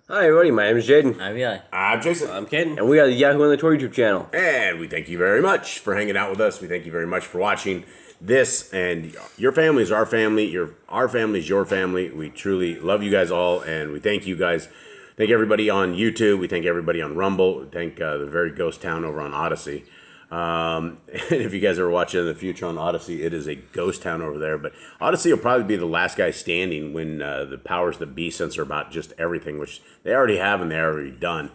Hi everybody, my name is Jaden. I'm Eli. I'm Jason. I'm Ken. And we are the Yahoo and the Torah YouTube channel. And we thank you very much for hanging out with us. We thank you very much for watching this. And your family is our family. Our family is your family. We truly love you guys all. And we thank you guys. Thank everybody on YouTube. We thank everybody on Rumble. We thank the very ghost town over on Odyssey. And if you guys ever watch it in the future on Odyssey, it is a ghost town over there. But Odyssey will probably be the last guy standing when the powers that be censor about just everything, which they already have and they're already done.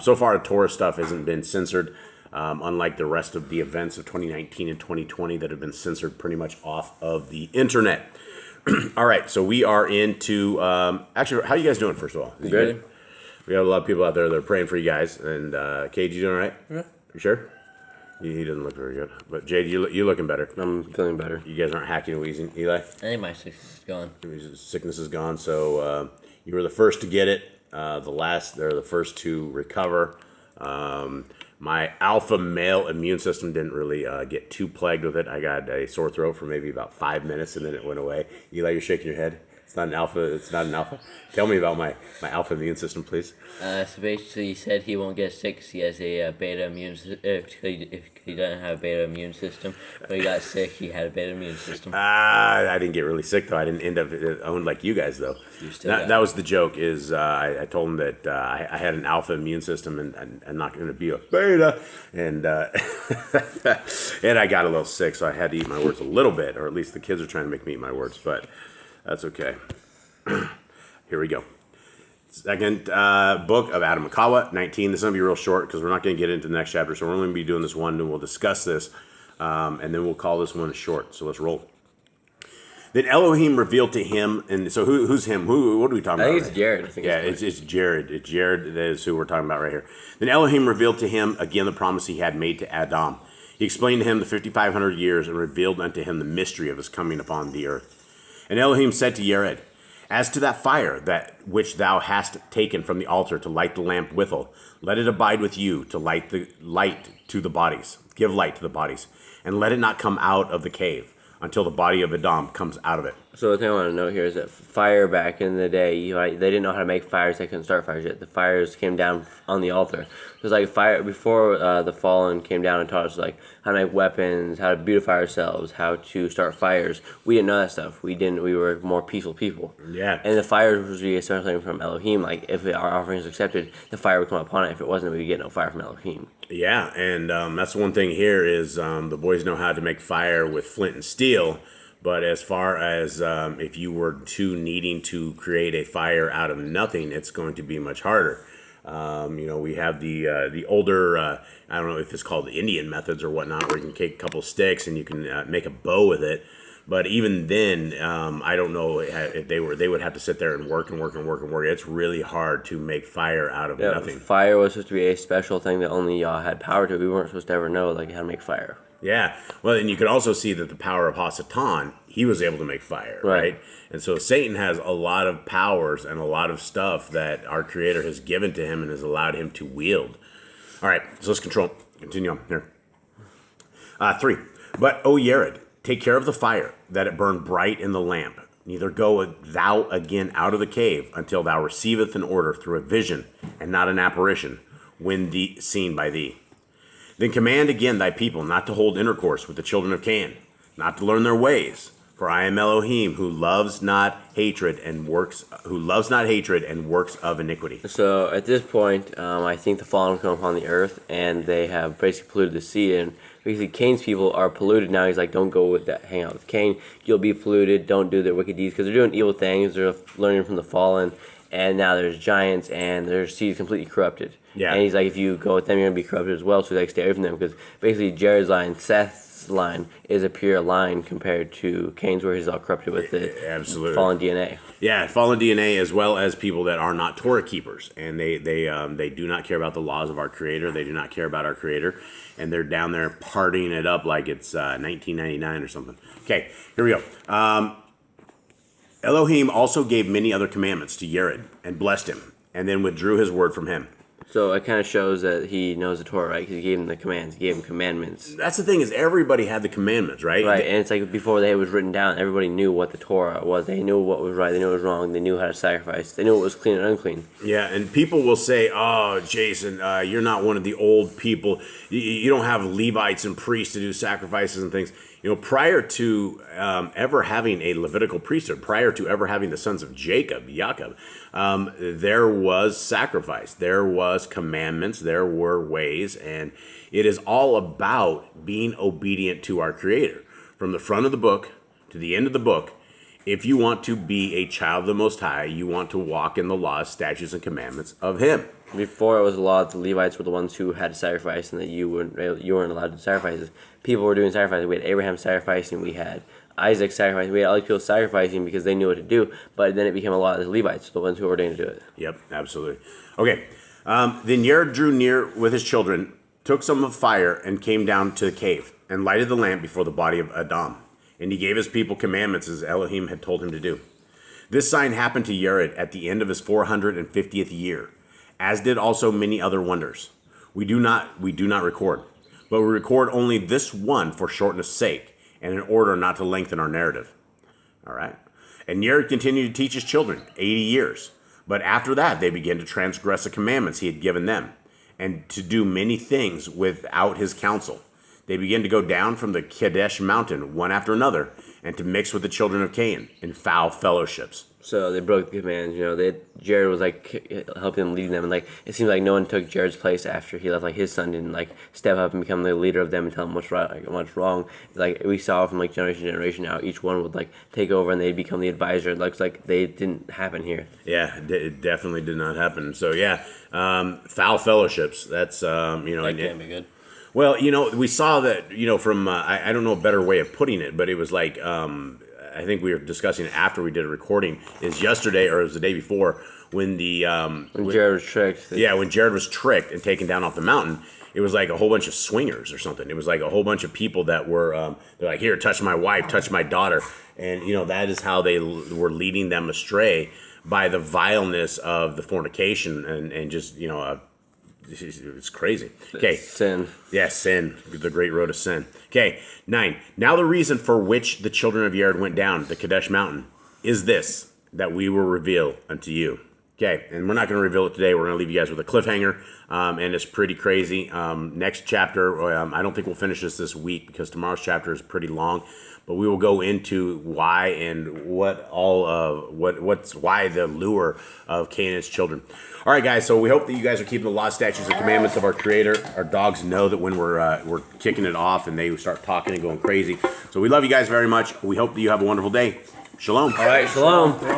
So far, Torah stuff hasn't been censored, unlike the rest of the events of 2019 and 2020 that have been censored pretty much off of the internet. All right, so we are into... actually, how are you guys doing, first of all? Good. We got a lot of people out there that are praying for you guys. And Cage, you doing all right? Yeah. You sure? He doesn't look very good. But Jade, you looking better. I'm feeling better. You guys aren't hacking and wheezing. Eli? I think my sickness is gone. His sickness is gone. So you were the first to get it. They're the first to recover. My alpha male immune system didn't really get too plagued with it. I got a sore throat for maybe about 5 minutes and then it went away. Eli, you're shaking your head. It's not an alpha. It's not an alpha. Tell me about my alpha immune system, please. So basically, he said he won't get sick 'cause he has a beta immune system. If he doesn't have a beta immune system, when he got sick, he had a beta immune system. I didn't get really sick though. I didn't end up owned like you guys though. That was the joke. Is I told him that I had an alpha immune system and I'm not going to be a beta, and and I got a little sick, so I had to eat my words a little bit, or at least the kids are trying to make me eat my words, but that's okay. Here we go. Second book of Aḍam and Ḥawwah, 19. This is going to be real short because we're not going to get into the next chapter. So we're only going to be doing this one, and we'll discuss this, and then we'll call this one short. So let's roll. Then Elohim revealed to him, and so who's him? What are we talking about? I think it's Yeređs. It's Yeređs. It's Yeređs that is who we're talking about right here. Then Elohim revealed to him again the promise he had made to Aḍam. He explained to him the 5,500 years and revealed unto him the mystery of his coming upon the earth. And Elohim said to Yeređs, as to that fire that which thou hast taken from the altar to light the lamp withal, let it abide with you to light to the bodies. Give light to the bodies, and let it not come out of the cave until the body of Aḍam comes out of it. So the thing I want to note here is that fire back in the day, they didn't know how to make fires. They couldn't start fires yet. The fires came down on the altar. It was like fire before the fallen came down and taught us like how to make weapons, how to beautify ourselves, how to start fires. We didn't know that stuff. We were more peaceful people. Yeah. And the fires was really something from Elohim. Like if our offering is accepted, the fire would come upon it. If it wasn't, we would get no fire from Elohim. Yeah, and that's one thing here is the boys know how to make fire with flint and steel. But as far as if you were needing to create a fire out of nothing, it's going to be much harder. We have the older, I don't know if it's called the Indian methods or whatnot, where you can take a couple sticks and you can make a bow with it. But even then, I don't know if they would have to sit there and work. It's really hard to make fire out of nothing. Fire was supposed to be a special thing that only Yah had power to. We weren't supposed to ever know how to make fire. Yeah, well, and you can also see that the power of Hasatan, he was able to make fire, right? And so Satan has a lot of powers and a lot of stuff that our Creator has given to him and has allowed him to wield. All right, so let's continue on here. 3. But, O Yeređs, take care of the fire, that it burn bright in the lamp. Neither go thou again out of the cave until thou receiveth an order through a vision and not an apparition, when seen by thee. Then command again thy people not to hold intercourse with the children of Canaan, not to learn their ways. For I am Elohim, who loves not hatred and works of iniquity. So at this point, I think the fallen come upon the earth, and they have basically polluted the sea. And basically, Cain's people are polluted now. He's like, don't go with that. Hang out with Cain. You'll be polluted. Don't do their wicked deeds because they're doing evil things. They're learning from the fallen. And now there's giants, and their seed is completely corrupted. Yeah. And he's like, if you go with them, you're going to be corrupted as well. So like, stay away from them because basically Jared's line, Seth's line, is a pure line compared to Cain's, where he's all corrupted with the fallen DNA. Yeah, fallen DNA, as well as people that are not Torah keepers, and they do not care about the laws of our Creator. They do not care about our Creator, and they're down there partying it up like it's 1999 or something. Okay, here we go. Elohim also gave many other commandments to Yeređs and blessed him, and then withdrew his word from him. So it kind of shows that he knows the Torah, right? Because he gave him the commands. He gave him commandments. That's the thing, is everybody had the commandments, right? Right, and it's like before they was written down, everybody knew what the Torah was. They knew what was right. They knew what was wrong. They knew how to sacrifice. They knew what was clean and unclean. Yeah, and people will say, "Oh, Jason, you're not one of the old people. You don't have Levites and priests to do sacrifices and things." You know, prior to ever having a Levitical priesthood, prior to ever having the sons of Jacob, there was sacrifice. There was commandments. There were ways, and it is all about being obedient to our Creator. From the front of the book to the end of the book, if you want to be a child of the Most High, you want to walk in the laws, statutes, and commandments of Him. Before it was a law, the Levites were the ones who had to sacrifice, and that you weren't allowed to sacrifice. People were doing sacrifices. We had Abraham sacrificing. We had Isaac sacrificing. We had all these people sacrificing because they knew what to do. But then it became a law of the Levites, the ones who were ordained to do it. Yep, absolutely. Okay. Then Yeređs drew near with his children, took some of fire, and came down to the cave, and lighted the lamp before the body of Aḍam. And he gave his people commandments as Elohim had told him to do. This sign happened to Yeređs at the end of his 450th year, as did also many other wonders. We do not record, but we record only this one for shortness' sake, and in order not to lengthen our narrative. All right. And Yeređs continued to teach his children 80 years. But after that, they began to transgress the commandments he had given them, and to do many things without his counsel. They began to go down from the Kadesh mountain one after another, and to mix with the children of Canaan in foul fellowships. So they broke the commands. Yeređs was like helping them, leading them, and like it seems like no one took Yeređs' place after he left. Like his son didn't like step up and become the leader of them and tell them what's right, like what's wrong. Like we saw from like generation to generation now, each one would like take over and they'd become the advisor. It looks like they didn't happen here. Yeah, it definitely did not happen. So yeah, foul fellowships. That's That can't be good. Well, we saw that, from, I don't know a better way of putting it, but it was like, I think we were discussing it after we did a recording, is yesterday, or it was the day before, when Yeređs was tricked. Yeah, when Yeređs was tricked and taken down off the mountain, it was like a whole bunch of swingers or something. It was like a whole bunch of people that were, they're like, here, touch my wife, touch my daughter. And, that is how they were leading them astray by the vileness of the fornication and just, it's crazy. Okay. Sin. Yeah, sin. The great road of sin. Okay, 9. Now the reason for which the children of Yeređs went down the Kadesh mountain is this, that we will reveal unto you. Okay, and we're not going to reveal it today. We're going to leave you guys with a cliffhanger, and it's pretty crazy. Next chapter, I don't think we'll finish this week because tomorrow's chapter is pretty long, but we will go into why and why the lure of Canaan's children. All right, guys. So we hope that you guys are keeping the law, statutes, and commandments of our Creator. Our dogs know that when we're kicking it off, and they start talking and going crazy. So we love you guys very much. We hope that you have a wonderful day. Shalom. All right, shalom.